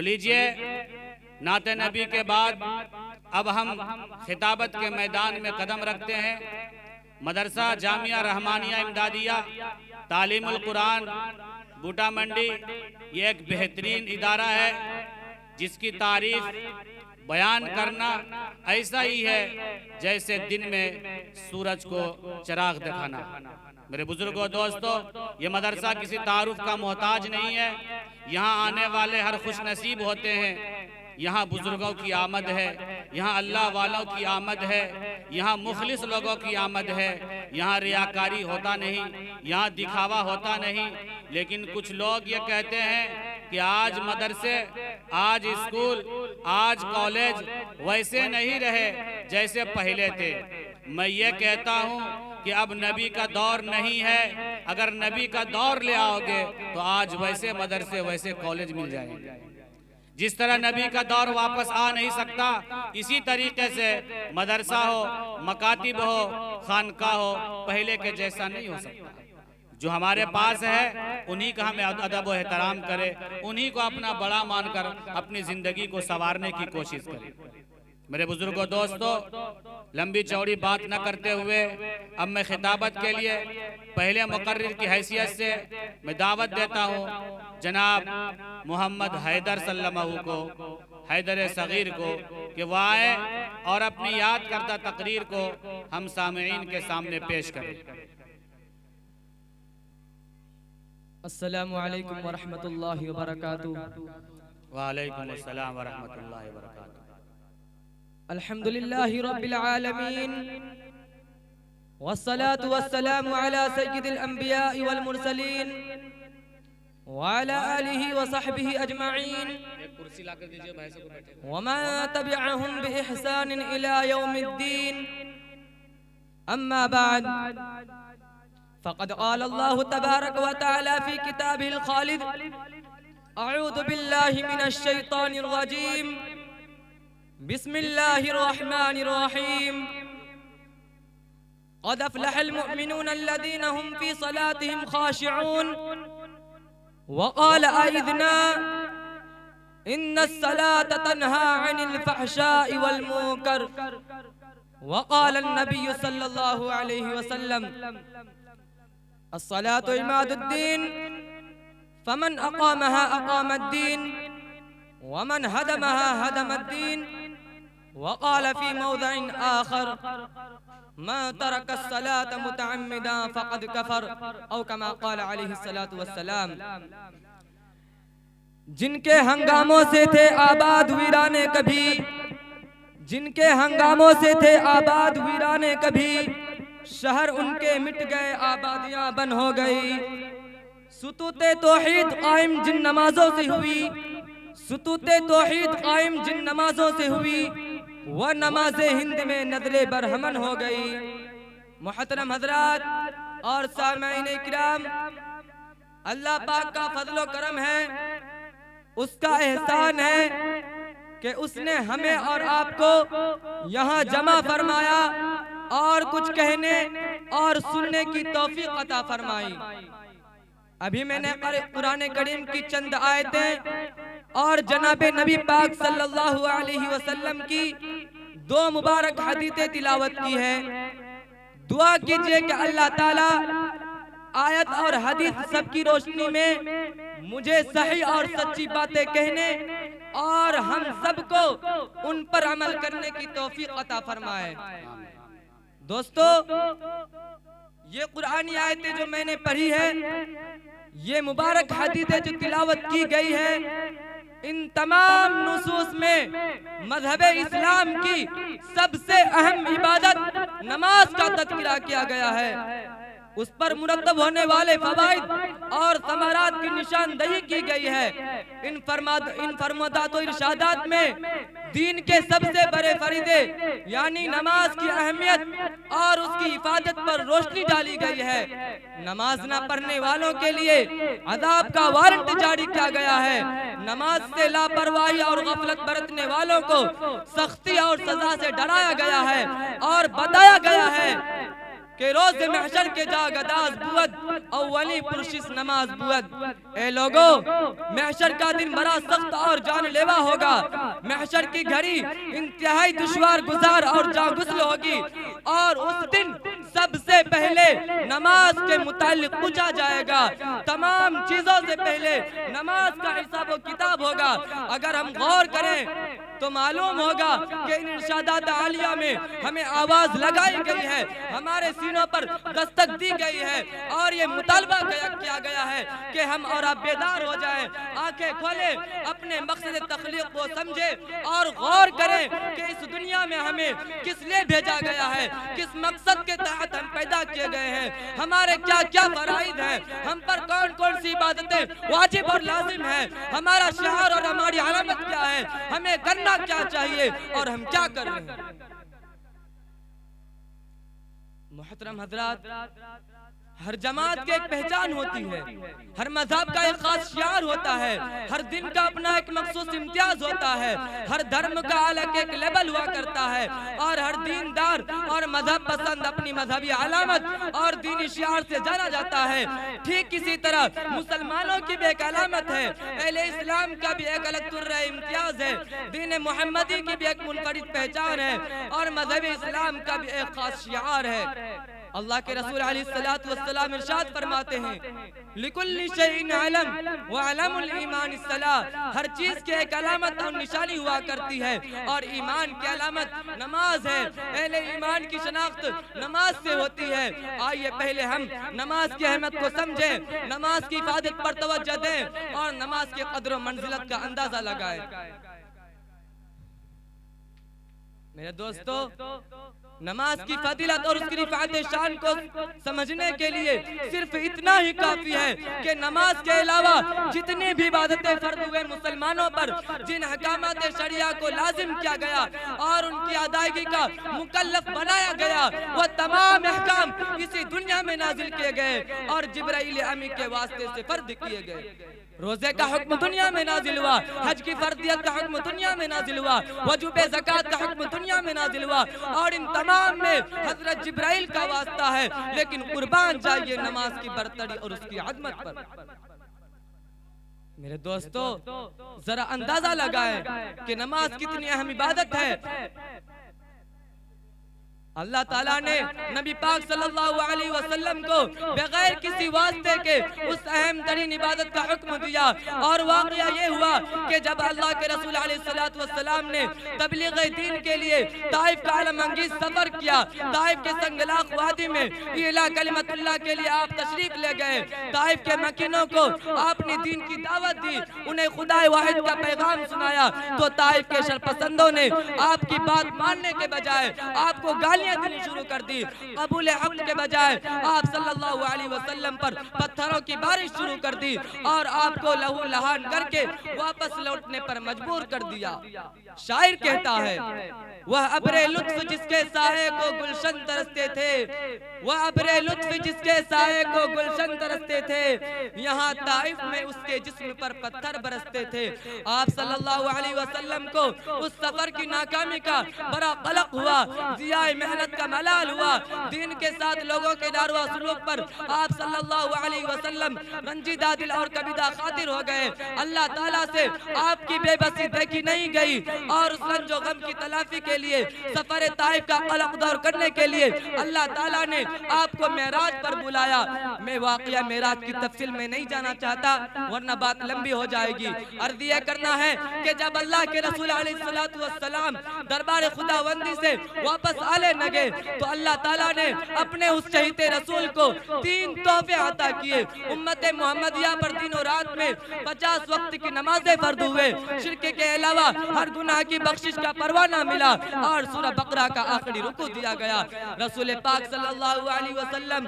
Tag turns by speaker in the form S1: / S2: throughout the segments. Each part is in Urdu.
S1: لیجئے نعت نبی کے بعد اب ہم خطابت کے میدان میں قدم رکھتے ہیں۔ مدرسہ جامعہ رحمانیہ امدادیہ تعلیم القرآن بوٹا منڈی یہ ایک بہترین ادارہ ہے جس کی تعریف بیان کرنا ایسا ہی ہے جیسے دن میں سورج کو چراغ دکھانا۔ میرے بزرگوں دوستو، یہ مدرسہ کسی تعارف کا محتاج نہیں ہے۔ یہاں آنے والے ہر خوش نصیب ہوتے ہیں۔ یہاں بزرگوں کی آمد ہے، یہاں اللہ والوں کی آمد ہے، یہاں مخلص لوگوں کی آمد ہے، یہاں ریاکاری ہوتا نہیں، یہاں دکھاوا ہوتا نہیں۔ لیکن کچھ لوگ یہ کہتے ہیں کہ آج مدرسے، آج اسکول، آج کالج ویسے نہیں رہے جیسے پہلے تھے۔ میں یہ کہتا ہوں کہ اب نبی کا دور نہیں ہے۔ اگر نبی کا دور لے آؤ گے تو آج ویسے مدرسے ویسے کالج مل جائیں گے۔ جس طرح نبی کا دور واپس آ نہیں سکتا، اسی طریقے سے مدرسہ ہو، مکاتب ہو، خانقاہ ہو، پہلے کے جیسا نہیں ہو سکتا۔ جو ہمارے پاس ہے انہی کا ہمیں ادب و احترام کرے، انہی کو اپنا بڑا مان کر اپنی زندگی کو سنوارنے کی کوشش کرے۔ میرے بزرگوں دوستو، لمبی چوڑی بات نہ کرتے ہوئے اب میں خطابت کے لیے پہلے مقرر کی حیثیت سے میں دعوت دیتا ہوں جناب محمد حیدر سلمہ کو، حیدر صغیر کو، کہ وہ آئے اور اپنی یاد کردہ تقریر کو ہم سامعین کے سامنے پیش کریں۔
S2: السلام علیکم ورحمۃ اللہ وبرکاتہ۔
S1: وعلیکم السلام ورحمۃ اللہ وبرکاتہ۔
S2: الحمد للہ رب العالمین والصلاة والسلام على سید الانبیاء والمرسلین وعلى آلہ وصحبہ اجمعین وما تبعهم بإحسان إلى يوم الدين. أما بعد، فقد قال الله تبارك وتعالى في كتابه الخالد: أعوذ بالله من الشيطان الرجيم، بسم الله الرحمن الرحيم. قد أفلح المؤمنون الذين هم في صلاتهم خاشعون. وقال أيضا: إن الصلاة تنهى عن الفحشاء والمنكر. وقال النبي صلى الله عليه وسلم: الصلاة عماد الدين، فمن أقامها أقام الدين، ومن هدمها هدم الدين. وقال في موضع آخر: ما ترك الصلاة متعمدا فقد كفر، أو كما قال عليه الصلاة والسلام. جن کے ہنگاموں سے تھے آباد ویرانے کبھی، جن کے ہنگاموں سے تھے آباد ویرانے کبھی، شہر ان کے مٹ گئے آبادیاں بن ہو گئی. ستوت توحید قائم جن نمازوں سے ہوئی، ستوت توحید قائم جن نمازوں سے ہوئی، وہ نماز ہند میں نذر برہمن ہو گئی. محترم حضرات اور سامعین کرام، اللہ پاک کا فضل و کرم ہے، اس کا احسان ہے کہ اس نے ہمیں اور آپ کو یہاں جمع فرمایا اور کچھ کہنے اور سننے کی توفیق عطا فرمائی. ابھی میں نے قرآن کریم کی چند آیتیں اور جناب نبی پاک صلی اللہ علیہ وسلم کی 2 مبارک حدیثیں تلاوت کی ہے. دعا کیجئے کہ اللہ تعالیٰ آیت اور حدیث سب کی روشنی میں مجھے صحیح اور سچی باتیں کہنے اور ہم سب کو ان پر عمل کرنے کی توفیق عطا فرمائے. دوستو، یہ قرآنی آیتیں جو میں نے پڑھی ہے، یہ مبارک حدیثیں جو تلاوت کی گئی ہے، ان تمام نصوص میں مذہب اسلام کی سب سے اہم عبادت نماز کا تذکرہ کیا گیا ہے. اس پر مرتب ہونے والے فوائد اور ثمرات کی نشاندہی کی گئی ہے. ان فرمودات و ارشادات میں دین کے سب سے بڑے فریضے یعنی نماز کی اہمیت اور اس کی حفاظت پر روشنی ڈالی گئی ہے. نماز نہ پڑھنے والوں کے لیے عذاب کا وارنٹ جاری کیا گیا ہے. نماز سے لاپرواہی اور غفلت برتنے والوں کو سختی اور سزا سے ڈرایا گیا ہے اور بتایا گیا ہے کہ روز محشر کے جا گداز بود اولی پرشش نماز بود۔ اے لوگو، محشر کا دن بڑا سخت اور جان لیوا ہوگا۔ محشر کی گھڑی انتہائی دشوار گزار اور جاں گسل ہوگی، اور اس دن سب سے پہلے نماز کے متعلق پوچھا جائے گا۔ تمام چیزوں سے پہلے نماز کا حساب و کتاب ہوگا۔ اگر ہم غور کریں تو معلوم ہوگا کہ ان ارشادات عالیہ میں ہمیں آواز لگائی گئی ہے، ہمارے سینوں پر دستک دی گئی ہے، اور یہ مطالبہ کیا گیا ہے کہ ہم اور آپ بیدار ہو جائیں، آنکھیں کھولیں، اپنے مقصد تخلیق کو سمجھیں اور غور کریں کہ اس دنیا میں ہمیں کس لیے بھیجا گیا ہے، کس مقصد کے تحت ہم پیدا کیے گئے ہیں، ہمارے کیا کیا فرائض ہیں، ہم پر کون کون سی عبادتیں واجب اور لازم ہیں، ہمارا شعار اور ہماری علامت کیا ہے، ہمیں کرنا کیا چاہیے اور ہم کیا کر رہے ہیں۔ محترم حضرات، ہر جماعت کی ایک پہچان ہوتی ہے، ہر مذہب کا ایک خاص شعار ہوتا ہے، ہر دن کا اپنا ایک مخصوص امتیاز ہوتا ہے، ہر دھرم کا الگ ایک لیبل ہوا کرتا ہے، اور ہر دیندار اور مذہب پسند اپنی مذہبی علامت اور دینی شعار سے جانا جاتا ہے۔ ٹھیک اسی طرح مسلمانوں کی بھی ایک علامت ہے، اہل اسلام کا بھی ایک الگ طرح امتیاز ہے، دین محمدی کی بھی ایک منفرد پہچان ہے، اور مذہب اسلام کا بھی ایک خاص شعار ہے۔ اللہ کے رسول علیہ السلام ارشاد فرماتے ہیں، لِكُلِّ شَيْءٍ عَلَمْ وَعَلَمُ الْإِيمَانِ الصَّلَاةِ، ہر چیز کی ایک علامت اور نشانی ہوا کرتی ہے، اور ایمان کی علامت نماز ہے۔ اہل ایمان کی شناخت نماز سے ہوتی ہے۔ آئیے پہلے ہم نماز کی اہمیت کو سمجھیں، نماز کی حفاظت پر توجہ دیں، اور نماز کی قدر و منزلت کا اندازہ لگائیں۔ میرے دوستو، نماز کی فضیلت اور اس کی رفعت شان کو سمجھنے کے لیے صرف اتنا ہی کافی ہے کہ نماز کے علاوہ جتنی بھی عبادتیں فرض ہوئے مسلمانوں پر، جن احکامات شریعہ کو لازم کیا گیا اور ان کی ادائیگی کا مکلف بنایا گیا، وہ تمام احکام اسی دنیا میں نازل کیے گئے اور جبرائیل امین کے واسطے سے فرض کیے گئے۔ روزے کا حکم دنیا میں نازل ہوا، حج کی فرضیت کا حکم دنیا میں نازل ہوا، وجوب زکوٰۃ کا حکم دنیا میں نازل ہوا، اور ان تمام میں حضرت جبرائیل کا واسطہ ہے۔ لیکن قربان جائیے نماز کی برتری اور اس کی عظمت پر۔ میرے دوستو، ذرا اندازہ لگائیں کہ نماز کتنی اہم عبادت ہے۔ اللہ تعالیٰ نے نبی پاک صلی اللہ علیہ وسلم کو بغیر کسی واسطے کے اس اہم ترین عبادت کا حکم دیا، اور واقعہ یہ ہوا کہ جب اللہ کے رسول علیہ السلام نے تبلیغ دین کے لیے طائف کا عالم انگیز سفر کیا، طائف کے سنگلاخ وادی میں اعلیٰ کلمت اللہ کے لیے آپ تشریف لے گئے۔ طائف کے مکینوں کو آپ نے دین کی دعوت دی، انہیں خدا واحد کا پیغام سنایا، تو طائف کے شرپسندوں نے آپ کی بات ماننے کے بجائے آپ کو گالیاں دینی شروع کر دی۔ قبول حق کے بجائے آپ صلی اللہ علیہ وسلم پر پتھروں کی بارش شروع کر دی، اور آپ کو لہو لہان کر کے واپس لوٹنے پر مجبور کر دیا۔ شاعر کہتا ہے، وہ ابر لطف جس کے سائے کو گلشن ترستے تھے، وہ ابر لطف جس کے سائے کو گلشن ترستے تھے، یہاں طائف میں اس کے جسم پر پتھر برستے تھے۔ آپ صلی اللہ علیہ وسلم کو اس سفر کی ناکامی کا بڑا قلق ہوا، ضیاء محنت کا ملال ہوا، دین کے ساتھ لوگوں کے دارو سلوک پر آپ صلی اللہ علیہ وسلم رنجیدہ دل اور کبیدہ خاطر ہو گئے۔ اللہ تعالیٰ سے آپ کی بے بسی دیکھی نہیں گئی، اور اس رنج و غم کی تلافی کے لیے سفر طائف کا قلق دور کرنے کے لیے اللہ تعالیٰ نے آپ کو معراج پر بلایا۔ میں واقعہ معراج کی تفصیل میں نہیں جانا چاہتا ورنہ بات لمبی ہو جائے گی۔ عرض یہ کرنا ہے کہ جب اللہ کے رسول علیہ السلام دربار خداوندی سے واپس آنے لگے تو اللہ تعالیٰ نے اپنے اس شہید رسول کو 3 تحفے عطا کیے۔ امت محمدیہ پر دن و رات میں 50 وقت کی نمازیں فرض ہوئے، شرک کے علاوہ ہر گناہ کی بخشش کا پروانہ ملا، اور سورہ بقرہ کا آخری رکوع دیا گیا۔ رسول پاک صلی اللہ علیہ وسلم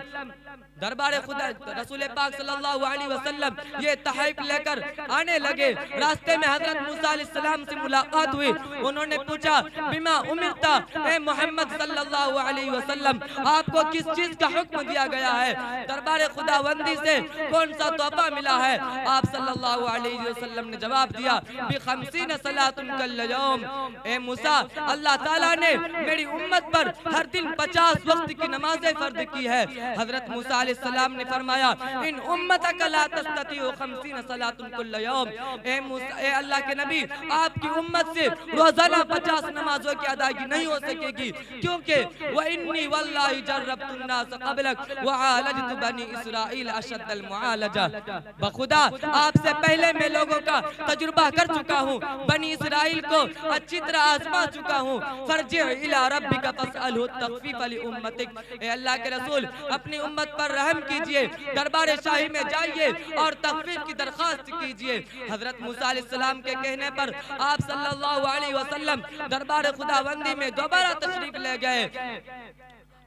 S2: دربار خدا رسول پاک صلی اللہ علیہ وسلم یہ تحائف لے کر آنے لگے. راستے میں حضرت موسیٰ علیہ السلام سے ملاقات ہوئی. انہوں نے پوچھا بما امرتا، اے محمد صلی اللہ علیہ وسلم آپ کو کس چیز کا حکم دیا گیا ہے؟ دربار خداوندی سے کون سا تحفہ ملا ہے؟ آپ صلی اللہ علیہ وسلم نے جواب دیا ب50 صلاة کل یوم. اے موسیٰ، اللہ تعالیٰ نے میری امت پر ہر دن 50 وقت کی نمازیں فرض کی ہے. حضرت موسیٰ علیہ السلام نے فرمایا ان امتک لا تستطیع 50 صلاة کل یوم. اے اللہ کے نبی، آپ کی امت سے روزانہ 50 نمازوں کی ادائیگی نہیں ہو سکے گی، کیونکہ وَإِنِّي وَاللَّهِ جَرَّبْتُ النَّاسَ قَبْلَكَ وَعَالَجْتُ بَنِي إِسْرَائِيلَ أَشَدَّ الْمُعَالَجَةِ. بخدا آپ سے پہلے میں لوگوں کا تجربہ کر چکا ہوں، بنی اسرائیل کو اچھی طرح آزما چکا ہوں. فَارْجِعْ إِلَىٰ رَبِّكَ فَاسْأَلْهُ التَّخْفِيفَ لِأُمَّتِكَ. اے اللہ کے رسول، اپنی امت پر رحم کیجئے، دربار شاہی میں جائیے اور تخفیف کی درخواست کیجئے. حضرت موسیٰ علیہ السلام کے کہنے پر آپ صلی اللہ علیہ وسلم دربار خداوندی میں دوبارہ تشریف لے گئے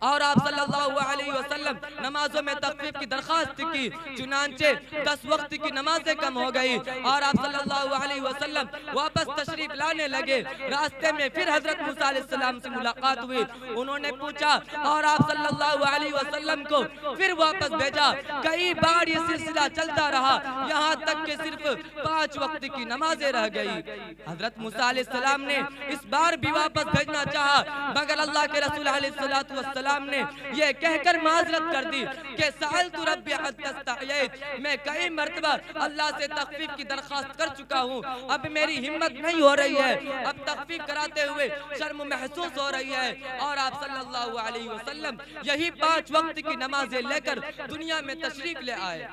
S2: اور آپ صلی اللہ علیہ وسلم نمازوں میں تخفیف کی درخواست کی. چنانچہ 10 وقت کی نمازیں کم ہو گئی اور آپ صلی اللہ علیہ وسلم واپس تشریف لانے لگے. راستے میں پھر حضرت موسیٰ علیہ السلام سے ملاقات ہوئی. انہوں نے پوچھا اور آپ صلی اللہ علیہ وسلم کو پھر واپس بھیجا. کئی بار یہ سلسلہ چلتا رہا، یہاں تک کہ صرف 5 وقت کی نمازیں رہ گئی. حضرت موسیٰ علیہ السلام نے اس بار بھی واپس بھیجنا چاہا، مگر اللہ کے رسول علیہ السلام نے یہ کہہ کر معذرت کر دی کہ سألت ربی حتی استحییت، میں کئی مرتبہ اللہ سے تخفیف کی درخواست کر چکا ہوں، اب میری ہمت نہیں ہو رہی ہے، اب تخفیف کراتے ہوئے شرم محسوس ہو رہی ہے. اور آپ صلی اللہ علیہ وسلم یہی 5 وقت کی نمازیں لے کر دنیا میں تشریف لے آئے.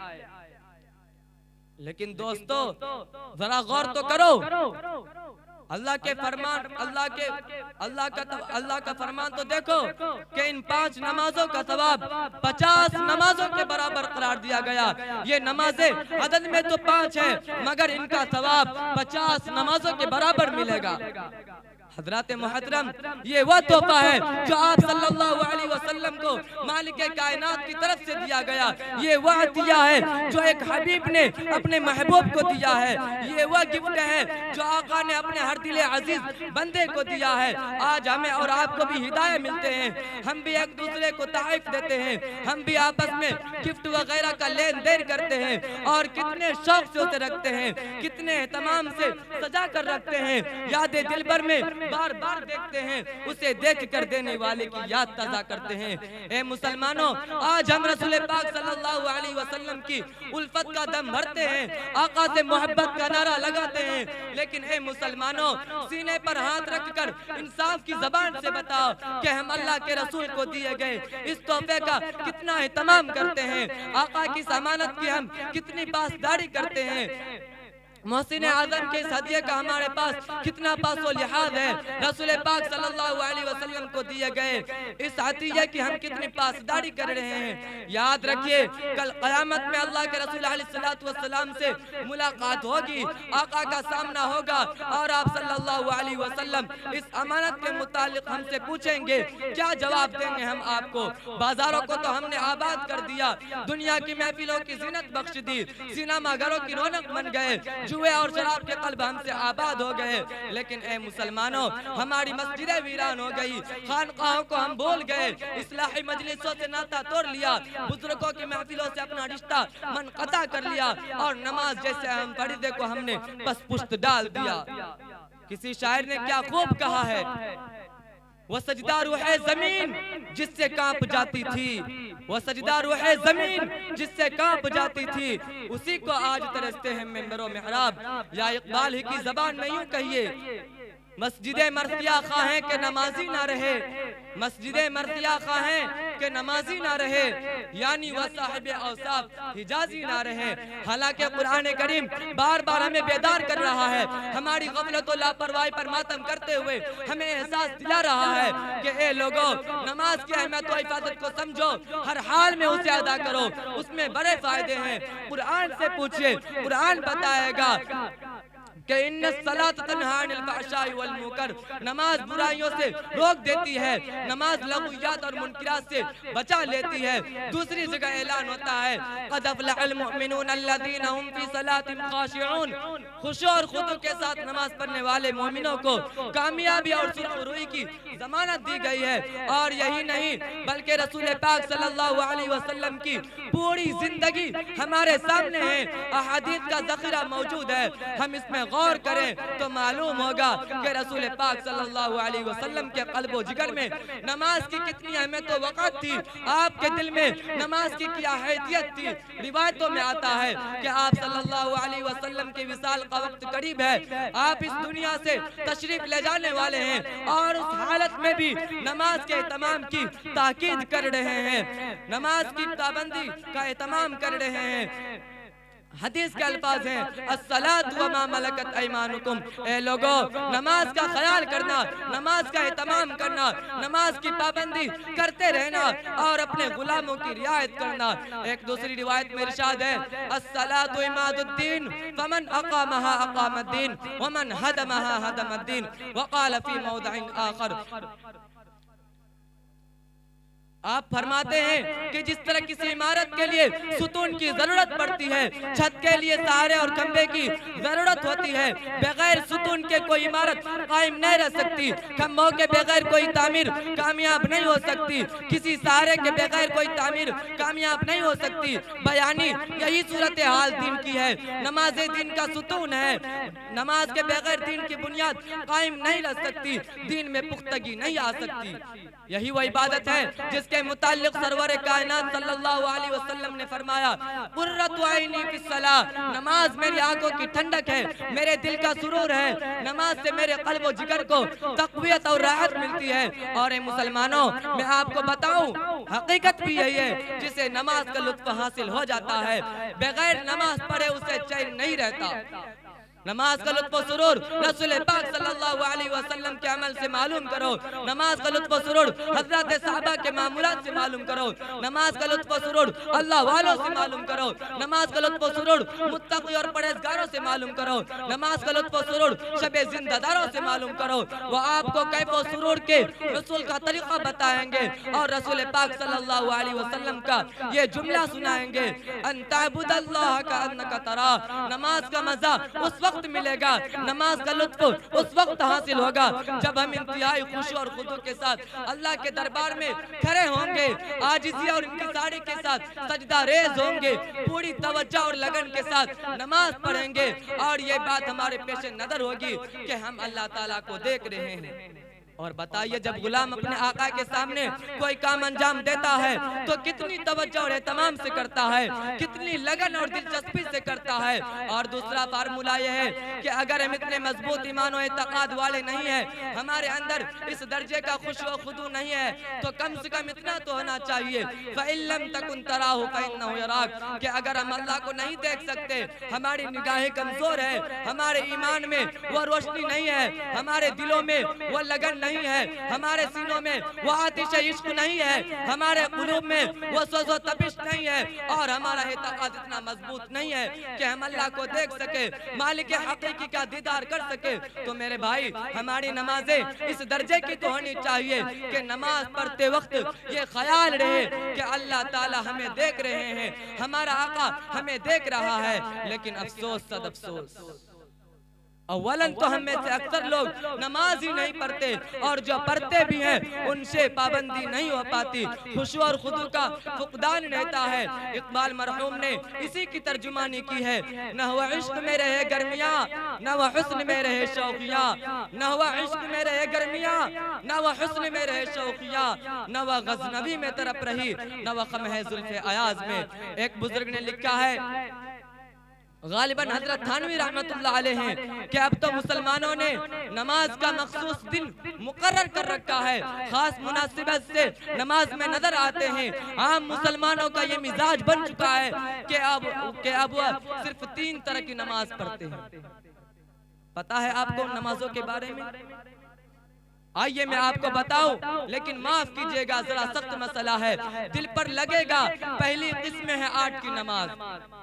S2: لیکن دوستو ذرا غور تو کرو، اللہ کے فرمان، اللہ کا فرمان تو دیکھو کہ ان 5 نمازوں کا ثواب 50 نمازوں کے برابر قرار دیا گیا. یہ نمازیں عدد میں تو 5 ہیں، مگر ان کا ثواب 50 نمازوں کے برابر ملے گا. حضرات محترم، یہ وہ تحفہ ہے جو آپ صلی اللہ علیہ وسلم کو مالک کائنات کی طرف سے دیا گیا. یہ وہ عطیہ ہے جو ایک حبیب نے اپنے محبوب کو دیا ہے. یہ وہ گفٹ ہے جو آقا نے اپنے ہر دل عزیز بندے کو دیا ہے. آج ہمیں اور آپ کو بھی ہدایت ملتے ہیں، ہم بھی ایک دوسرے کو تحائف دیتے ہیں، ہم بھی آپس میں گفٹ وغیرہ کا لین دین کرتے ہیں اور کتنے شوق سے اسے رکھتے ہیں، کتنے اہتمام سے سجا کر رکھتے ہیں. یاد دل بھر میں بار بار دیکھتے ہیں، اسے دیکھ کر دینے والے کی یاد تازہ کرتے ہیں. اے مسلمانوں، آج ہم رسول پاک صلی اللہ علیہ وسلم کی الفت کا دم بھرتے ہیں، آقا سے محبت کا نعرہ لگاتے ہیں، لیکن اے مسلمانوں، سینے پر ہاتھ رکھ کر انصاف کی زبان سے بتاؤ کہ ہم اللہ کے رسول کو دیے گئے اس تحفے کا کتنا اہتمام کرتے ہیں، آقا کی ضمانت کی ہم کتنی پاسداری کرتے ہیں. محسن اعظم کے اس ہدیے کا ہمارے پاس کتنا پاس و لحاظ ہے. رسول پاک صلی اللہ علیہ وسلم کو دیے گئے اس عطیہ کی ہم کتنی پاسداری کر رہے ہیں. یاد رکھیے کل قیامت میں اللہ کے رسول علیہ السلام سے ملاقات ہوگی، آقا کا سامنا ہوگا اور آپ صلی اللہ علیہ وسلم اس امانت کے متعلق ہم سے پوچھیں گے. کیا جواب دیں گے ہم آپ کو؟ بازاروں کو تو ہم نے آباد کر دیا، دنیا کی محفلوں کی زینت بخش دی، سینما گھروں کی رونق بن گئے، جوئے اور شراب کے قلب ہم سے آباد ہو گئے. لیکن اے مسلمانوں، ہماری مسجدیں ویران ہو گئی، خانقاہوں کو ہم بھول گئے، اصلاحی مجلسوں سے ناطہ توڑ لیا، بزرگوں کی محفلوں سے اپنا رشتہ منقطع کر لیا اور نماز جیسے اہم فریضے کو ہم نے پس پشت ڈال دیا. کسی شاعر نے کیا خوب کہا ہے، وہ سجدہ روح زمین جس سے کانپ جاتی تھی، وہ سجدہ روح زمین جس سے کانپ جاتی تھی، اسی کو آج ترستے ہیں ممبر و محراب. یا اقبال ہی کی زبان میں یوں کہیے، مسجد مرثیہ خواہیں کہ نمازی نہ رہے، مسجد مرثیہ خواہیں کہ نمازی نہ رہے، یعنی وہ صاحب اوصاف حجازی نہ رہے. حالانکہ قرآن کریم بار بار ہمیں بیدار کر رہا ہے، ہماری غفلت و لاپرواہی پر ماتم کرتے ہوئے ہمیں احساس دلا رہا ہے کہ اے لوگوں، نماز کی اہمیت و حفاظت کو سمجھو، ہر حال میں اسے ادا کرو، اس میں بڑے فائدے ہیں. قرآن سے پوچھئے، قرآن بتائے گا. کہ ان الصلاۃ تنہی عن الفحشاء والمنکر، نماز برائیوں سے روک دیتی ہے، نماز لغویات اور منکرات سے بچا لیتی ہے۔ دوسری جگہ اعلان ہوتا ہے قد افلح المؤمنون الذین هم فی صلاتهم خاشعون، خشوع اور خضوع کے ساتھ نماز پڑھنے والے مومنوں کو کامیابی اور سرخروئی کی ضمانت دی گئی ہے۔ اور یہی نہیں بلکہ رسول پاک صلی اللہ علیہ وسلم کی پوری زندگی ہمارے سامنے ہے، احادیث کا ذخیرہ موجود ہے۔ ہم اس میں غور کریں تو معلوم ہوگا کہ رسول پاک صلی اللہ علیہ وسلم کے قلب و جگر میں نماز کی کتنی اہمیت و وقت تھی، آپ کے دل میں نماز کی کیا حیثیت تھی۔ روایتوں میں آتا ہے کہ آپ صلی اللہ علیہ وسلم کے وصال کا وقت قریب ہے، آپ اس دنیا سے تشریف لے جانے والے ہیں اور اس حالت میں بھی نماز کے اہتمام کی تاکید کر رہے ہیں، نماز کی پابندی کا اہتمام کر رہے ہیں۔ حدیث کے الفاظ ہیں الصلاۃ وما ملکت ایمانکم، اے لوگو نماز کا خیال کرنا، نماز کا اہتمام کرنا، نماز کی پابندی کرتے رہنا اور اپنے غلاموں کی رعایت کرنا۔ ایک دوسری روایت میں ارشاد ہے الصلاۃ عماد الدین فمن اقامها اقام الدین ومن هدمها هدم الدین، وقال فی موضع آخر، آپ فرماتے ہیں کہ جس طرح کسی عمارت کے لیے ستون کی ضرورت پڑتی ہے، چھت کے لیے سہارے اور کھمبے کی ضرورت ہوتی ہے، بغیر ستون کے کوئی عمارت قائم نہیں رہ سکتی، کھمبوں کے بغیر کوئی تعمیر کامیاب نہیں ہو سکتی، کسی سہارے کے بغیر کوئی تعمیر کامیاب نہیں ہو سکتی۔ بیانی یہی صورتحال دین کی ہے، نماز دین کا ستون ہے، نماز کے بغیر دین کی بنیاد قائم نہیں رہ سکتی، دین میں پختگی نہیں آ سکتی۔ یہی وہ عبادت ہے جس کے متعلق سرور کائنات صلی اللہ علیہ وسلم نے فرمایا قرۃ عینی فی الصلاۃ، نماز میری آنکھوں کی ٹھنڈک ہے، میرے دل کا سرور ہے، نماز سے میرے قلب و جگر کو تقویت اور راحت ملتی ہے۔ اور اے مسلمانوں، میں آپ کو بتاؤں حقیقت بھی یہی ہے، جسے نماز کا لطف حاصل ہو جاتا ہے بغیر نماز پڑھے اسے چین نہیں رہتا۔ نماز کا لطف و سرور رسول پاک صلی اللہ علیہ وسلم کے عمل سے معلوم کرو، نماز کا لطف و سرور حضرات صحابہ کے معمولات سے معلوم کرو، نماز کا لطف و سرور اللہ والوں سے معلوم کرو، نماز کا لطف و سرور متقی اور پرہیزگاروں سے معلوم کرو، نماز کا لطف و سرور شب زندہ داروں سے معلوم کرو۔ وہ آپ کو کیف و سرور کے رسول کا طریقہ بتائیں گے اور رسول پاک صلی اللہ علیہ وسلم کا یہ جملہ سنائیں گے ان تعبد اللہ کانک تراہ، نماز کا مزہ اس وقت ملے گا، نماز کا لطف اس وقت حاصل ہوگا جب ہم انتہائی خشوع اور خضوع کے ساتھ اللہ کے دربار میں کھڑے ہوں گے، عاجزی اور انکساری کے ساتھ سجدہ ریز ہوں گے، پوری توجہ اور لگن کے ساتھ نماز پڑھیں گے، اور یہ بات ہمارے پیش نظر ہوگی کہ ہم اللہ تعالیٰ کو دیکھ رہے ہیں۔ اور بتائیے جب غلام اپنے آقا کے سامنے کوئی کام انجام دیتا ہے تو کتنی توجہ اور اہتمام سے کرتا ہے، کتنی لگن اور دلچسپی سے کرتا ہے۔ اور دوسرا فارمولہ یہ ہے کہ اگر ہم اتنے مضبوط ایمان و اعتقاد والے نہیں ہیں، ہمارے اندر اس درجے کا خشوع و خضوع نہیں ہے، تو کم سے کم اتنا تو ہونا چاہیے فَإِن لَمْ تَكُنْ تَرَاهُ فَإِنَّهُ يَرَاكَ، کہ اگر ہم اللہ کو نہیں دیکھ سکتے، ہماری نگاہیں کمزور ہے، ہمارے ایمان میں وہ روشنی نہیں ہے، ہمارے دلوں میں وہ لگن نہیں ہے، ہمارے سینوں میں وہ آتش عشق نہیں ہے، ہمارے قلوب میں وہ سوز و تپش نہیں ہے، اور ہمارا اعتقاد اتنا مضبوط نہیں ہے کہ ہم اللہ کو دیکھ سکے، مالک حقیقی کا دیدار کر سکے، تو میرے بھائی ہماری نمازیں اس درجے کی تو ہونی چاہیے کہ نماز پڑھتے وقت یہ خیال رہے کہ اللہ تعالی ہمیں دیکھ رہے ہیں، ہمارا آقا ہمیں دیکھ رہا ہے۔ لیکن افسوس صد افسوس، اولاً تو ہم میں سے اکثر لوگ نماز ہی نہیں پڑھتے، اور جو پڑھتے بھی ہیں ان سے پابندی نہیں ہو پاتی، خشوع اور خضوع کا فقدان رہتا ہے۔ اقبال مرحوم نے اسی کی ترجمانی کی ہے نہ وہ عشق میں رہے گرمیاں، نہ وہ حسن میں رہے شوقیاں، نہ وہ عشق میں رہے گرمیاں، نہ وہ حسن میں رہے شوقیاں، نہ وہ غزنوی میں تڑپ رہی، نہ وہ خم ہے زلف ایاز میں۔ ایک بزرگ نے لکھا ہے، غالباً حضرت تھانوی رحمت اللہ علیہ ہیں، کہ اب تو مسلمانوں نے نماز کا مخصوص دن مقرر کر رکھا ہے، خاص مناسبت سے نماز میں نظر آتے ہیں۔ عام مسلمانوں کا یہ مزاج بن چکا ہے کہ اب وہ صرف 3 طرح کی نماز پڑھتے ہیں۔ پتہ ہے آپ کو نمازوں کے بارے میں؟ آئیے میں آپ کو بتاؤں، لیکن معاف کیجئے گا ذرا سخت مسئلہ ہے، دل پر لگے گا۔ پہلی قسم ہے 8 کی نماز،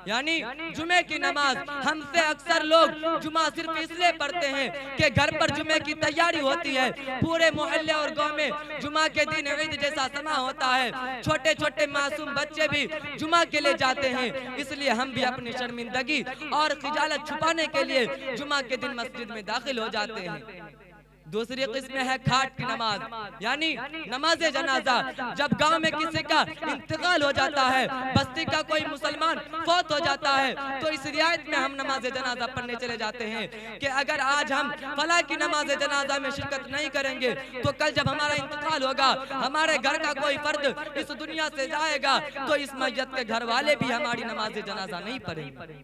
S2: یعنی جمعے کی نماز۔ ہم سے اکثر لوگ جمعہ صرف اس لیے پڑھتے ہیں کہ گھر پر جمعے کی تیاری ہوتی ہے، پورے محلے اور گاؤں میں جمعہ کے دن عید جیسا سما ہوتا ہے، چھوٹے چھوٹے معصوم بچے بھی جمعہ کے لیے جاتے ہیں، اس لیے ہم بھی اپنی شرمندگی اور خجالت چھپانے کے لیے جمعہ کے دن مسجد میں داخل ہو جاتے ہیں۔ دوسری قسم ہے کھاٹ کی نماز، یعنی نماز جنازہ۔ جب گاؤں میں کسی کا انتقال ہو جاتا ہے، بستی کا کوئی مسلمان فوت ہو جاتا ہے، تو اس رعایت میں ہم نماز جنازہ پڑھنے چلے جاتے ہیں کہ اگر آج ہم فلاں کی نماز جنازہ میں شرکت نہیں کریں گے تو کل جب ہمارا انتقال ہوگا، ہمارے گھر کا کوئی فرد اس دنیا سے جائے گا تو اس میت کے گھر والے بھی ہماری نماز جنازہ نہیں پڑھیں گے۔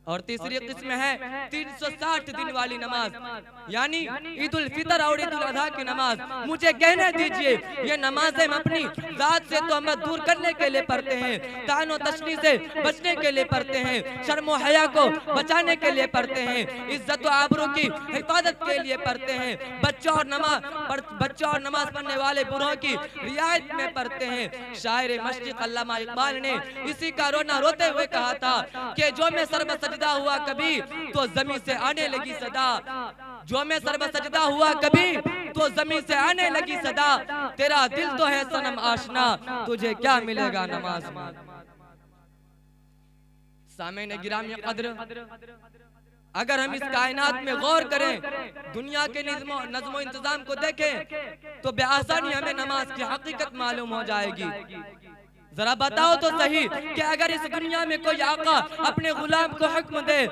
S2: اور تیسری قسم ہے 360 دن والی نماز، یعنی عید الفطر اور عید الاضحیٰ کی نماز۔ مجھے کہنے دیجئے، یہ نمازیں ہم اپنی ذات سے تہمت دور کرنے کے لیے پڑھتے ہیں، طعن و تشنیع سے بچنے کے لیے پڑھتے ہیں، شرم و حیا کو بچانے کے لیے پڑھتے ہیں، عزت و آبرو کی حفاظت کے لیے پڑھتے ہیں، بچوں اور نماز پڑھنے والے بڑوں کی رعایت میں پڑھتے ہیں۔ شاعر مشرق علامہ اقبال نے اسی کا رونا روتے ہوئے کہا تھا کہ جو میں سر بسجدہ ہوا کبھی تو زمین سے آنے لگی صدا، جو میں سر بسجدہ ہوا کبھی تو زمین سے آنے لگی صدا، تیرا دل تو ہے صنم آشنا، تجھے کیا ملے گا نماز میں۔ سامعین گرامی قدر، اگر ہم اس کائنات میں غور کریں، دنیا کے نظم و انتظام کو دیکھیں تو بے آسانی ہمیں نماز کی حقیقت معلوم ہو جائے گی۔ ذرا بتاؤ تو صحیح کہ اگر اس دنیا میں کوئی آقا اپنے غلام کو حکم دے،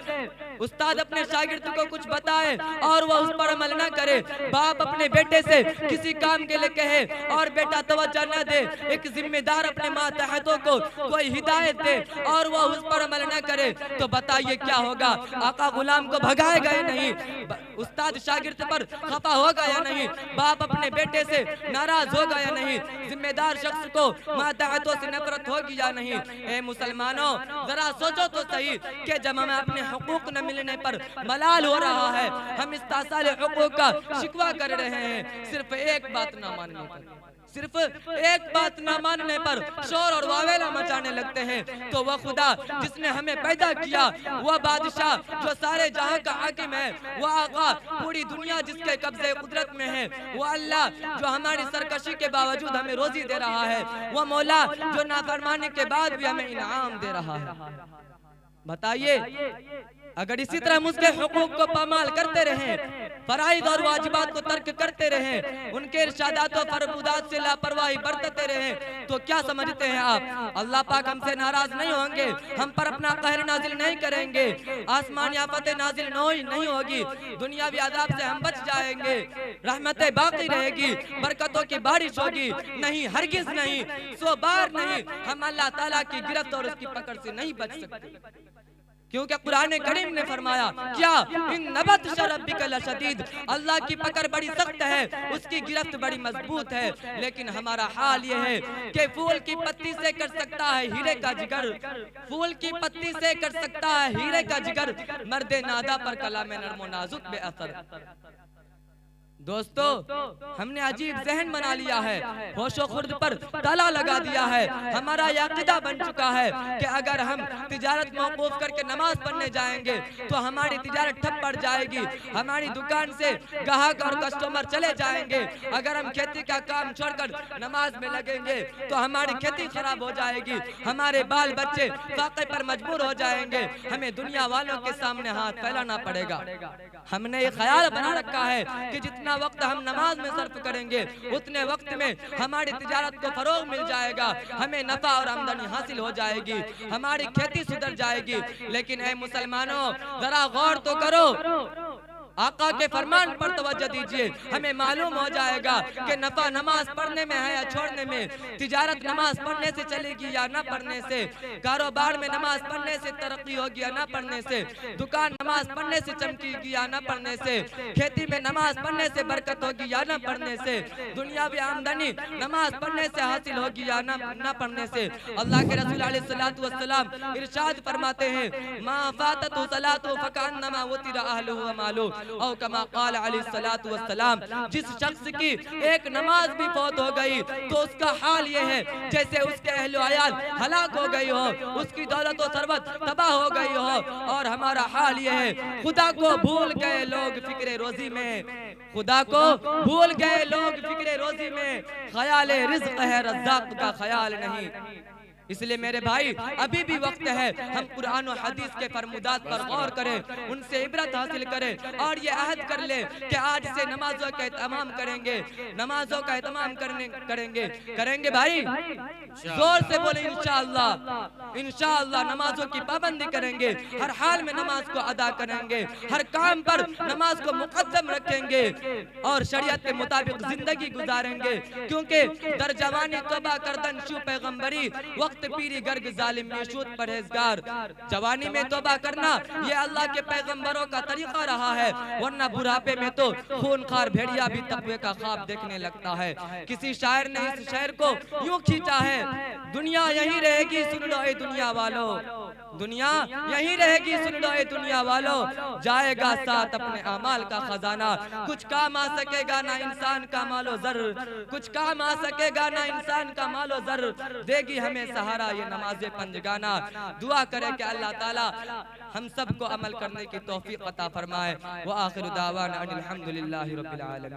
S2: استاد اپنے شاگرد کو کچھ بتائے اور وہ اس پر عمل نہ کرے، باپ اپنے بیٹے سے کسی کام کے لیے کہے اور بیٹا توجہ نہ دے، ایک ذمہ دار اپنے ماتحتوں کو کوئی ہدایت دے اور وہ اس پر عمل نہ کرے، تو بتائیے کیا ہوگا؟ آقا غلام کو بھگائے گا یا نہیں؟ استاد شاگرد پر خفا ہوگا یا نہیں؟ باپ اپنے بیٹے سے ناراض ہوگا یا نہیں؟ ذمہ دار شخص کو ماتحتوں سے نفرت ہوگی یا نہیں؟ اے مسلمانوں، ذرا سوچو تو صحیح کہ جب ہمیں اپنے حقوق نہ ملنے پر ملال ہو رہا ہے، ہم استحصال حقوق کا شکوہ کر رہے ہیں، صرف ایک بات نہ ماننے پر، صرف ایک بات نہ ماننے پر شور اور واویلا مچانے لگتے ہیں، تو وہ خدا جس نے ہمیں پیدا کیا، وہ بادشاہ جو سارے جہاں کا حاکم ہے، وہ آقا پوری دنیا جس کے قبضے قدرت میں ہے، وہ اللہ جو ہماری سرکشی کے باوجود ہمیں روزی دے رہا ہے، وہ مولا جو نافرمانی کے بعد بھی ہمیں انعام دے رہا ہے۔ بتائیے، اگر اسی طرح ہم اس کے حقوق کو پامال کرتے رہیں، فرائض اور واجبات کو ترک کرتے رہیں، ان کے ارشادات و فرمودات سے لاپرواہی برتتے رہیں، تو کیا سمجھتے ہیں آپ اللہ پاک ہم سے ناراض نہیں ہوں گے؟ ہم پر اپنا قہر نازل نہیں کریں گے؟ آسمانی آفت نازل نہیں ہوگی؟ دنیاوی عذاب سے ہم بچ جائیں گے؟ رحمتیں باقی رہے گی؟ برکتوں کی بارش ہوگی؟ نہیں، ہرگز نہیں، 100 بار نہیں، ہم اللہ تعالیٰ کی گرفت اور اس کی پکڑ سے نہیں بچ سکتے، کیونکہ قرآن کریم نے فرمایا کیا ان بطش ربک لشدید، اللہ کی پکڑ بڑی سخت ہے، اس کی گرفت بڑی مضبوط ہے، لیکن ہمارا حال یہ ہے کہ پھول کی پتی سے کر سکتا ہے ہیرے کا جگر، پھول کی پتی سے کر سکتا ہے ہیرے کا جگر، مرد نادا پر کلام نرم و نازک بے اثر۔ دوستو، ہم نے عجیب ذہن بنا لیا ہے، ہوش و خرد پر تالا لگا دیا ہے، ہمارا یہ عقیدہ بن چکا ہے کہ اگر ہم تجارت موقوف کر کے نماز پڑھنے جائیں گے تو ہماری تجارت ٹھپ پڑ جائے گی، ہماری دکان سے گاہک اور کسٹمر چلے جائیں گے، اگر ہم کھیتی کا کام چھوڑ کر نماز میں لگیں گے تو ہماری کھیتی خراب ہو جائے گی، ہمارے بال بچے فاقے پر مجبور ہو جائیں گے، ہمیں دنیا والوں کے سامنے ہاتھ پھیلانا پڑے گا۔ ہم نے یہ خیال بنا رکھا ہے کہ جتنا وقت ہم نماز میں صرف کریں گے اتنے وقت میں ہماری تجارت کو فروغ مل جائے گا، ہمیں نفع اور آمدنی حاصل ہو جائے گی، ہماری کھیتی سدھر جائے گی۔ لیکن اے مسلمانوں، ذرا غور تو کرو، آقا کے فرمان پر توجہ دیجئے، ہمیں معلوم ہو جائے گا کہ نفع نماز پڑھنے میں ہے یا چھوڑنے میں، تجارت نماز پڑھنے سے چلے گی یا نہ پڑھنے سے، کاروبار میں نماز پڑھنے سے ترقی ہوگی یا نہ پڑھنے سے، دکان نماز پڑھنے سے چمکی گی یا نہ پڑھنے سے، کھیتی میں نماز پڑھنے سے برکت ہوگی یا نہ پڑھنے سے، دنیاوی آمدنی نماز پڑھنے سے حاصل ہوگی یا نہ پڑھنے سے۔ اللہ کے رسول علیہ السلام ارشاد فرماتے ہیں، ما فاتتہ صلاۃ فکأنما وطر اہلہ ومالہ، او کما قال علیہ الصلوۃ والسلام، جس شخص کی ایک نماز بھی فوت ہو گئی تو اس کا حال یہ ہے جیسے اس کے اہل و عیال ہلاک ہو گئی ہو، اس کی دولت و ثروت تباہ ہو گئی ہو۔ اور ہمارا حال یہ ہے، خدا کو بھول گئے لوگ فکر روزی میں، خدا کو بھول گئے لوگ فکر روزی میں، خیال رزق ہے رزاق کا خیال نہیں۔ اس لئے میرے بھائی ابھی بھی وقت ہے، ہم قرآن و حدیث کے فرمودات پر غور کریں، ان سے عبرت حاصل کریں، اور یہ عہد کر لیں کہ آج سے نمازوں کا اہتمام کریں گے، نمازوں کا اہتمام کریں گے بھائی، زور سے بولیں انشاءاللہ، انشاءاللہ نمازوں کی پابندی کریں گے، ہر حال میں نماز کو ادا کریں گے، ہر کام پر نماز کو مقدم رکھیں گے، اور شریعت کے مطابق زندگی گزاریں گے، کیونکہ در جوانی توبہ کردن شو پیغمبری، وقت پیری گرگ ظالم نیشود پرہیزگار۔ جوانی میں توبہ کرنا یہ اللہ کے پیغمبروں کا طریقہ رہا ہے، ورنہ بڑھاپے میں تو خونخوار بھیڑیا بھی تقوی کا خواب دیکھنے لگتا ہے۔ کسی شاعر نے اس شعر کو یوں کھینچا ہے، دنیا یہی رہے گی سن لو اے دنیا والو، دنیا یہی رہے گی سن لو اے دنیا والو، جائے گا ساتھ اپنے اعمال کا خزانہ، کچھ کام آ سکے گا نہ انسان کا مال و زر، کچھ کام آ سکے گا نہ انسان کا مال و زر، دے گی ہمیں سہارا یہ نماز پنجگانہ۔ دعا کرے کہ اللہ تعالی ہم سب کو عمل کرنے کی توفیق عطا فرمائے۔ وآخر دعوانا ان الحمدللہ رب العالمین۔